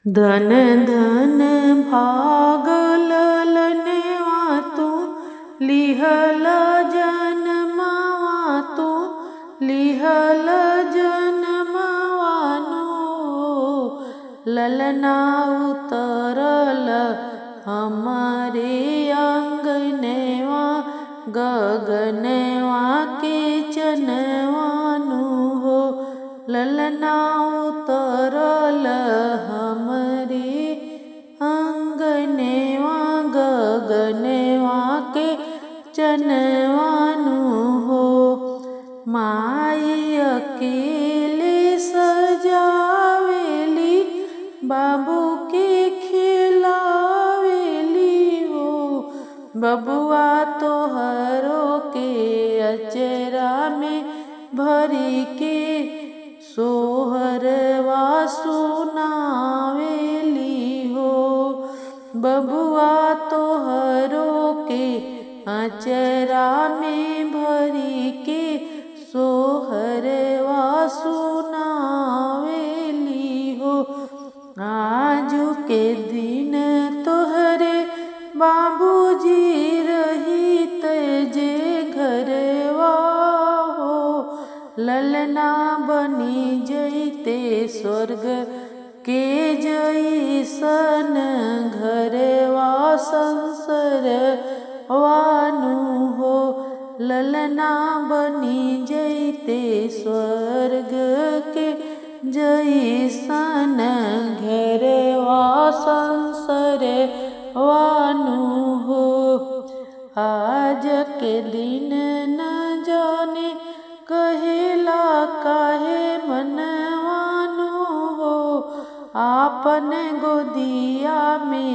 धन धन भाग ललनेवा तू लिहल जन्मवा तू लिहल जन्मवानो ललना उतरल हमारे आंगनेवा गगनेवा के चनवानु हो ललना उतरल हमारे आंगनेवा गगनेवा के चनवानु हो माई अकेले सजावेली बाबू के खिलावेली हो बबुआ तोहरो के अचरा में भरी के सोहरवा सुनावेली हो बबुआ तोहरो के अचरा में भरी के सोहरवा सुनावेली हो आजू के दिन तोहरे बाबूजी रही जे घरवा हो ललना बनी जैते स्वर्ग के जैसन घरवा संसर वानु हो ललना बनी जैते स्वर्ग के जैसन घरवा संसर वानु हो आज के दिन न जाने कहेला काहे मनवानु हो आपन गोदिया में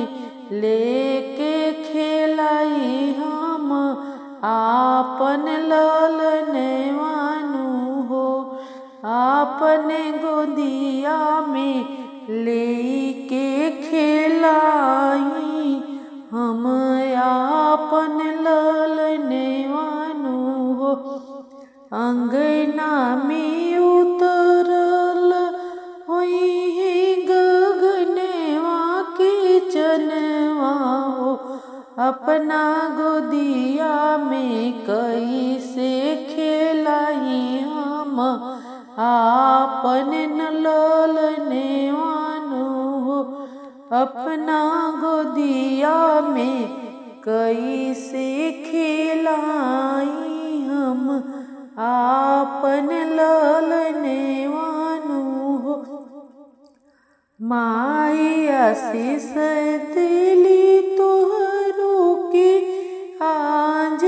लेके खेलाई हम आपन ललनेवानु हो आपन गोदिया में लेके खेलाई हम आपन ललनेवानु हो अंगना में उतरल होई है गगनेवा के चनवा हो अपना गोदिया में कैसे खेलाई हम आपन ललनेवानु हो अपना गोदिया में कैसे खेलाई हम आपन ललनेवानु हो माई आशीष दिली तोहरो के आज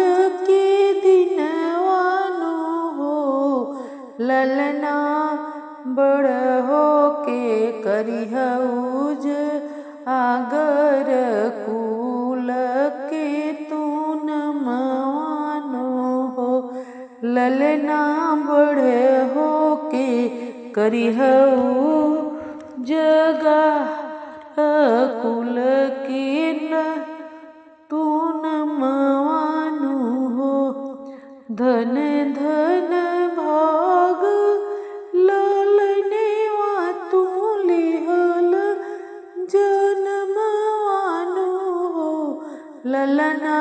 के दिनवानु हो ललना बड़ हो के करिहउज आगर कुल के तू नमवानु हो ललना बड़े हो के करिहउ जगा कुल के न तू नमवानु हो धन धन भाग ललनेवा तू लिहल जन्मवानु हो ललना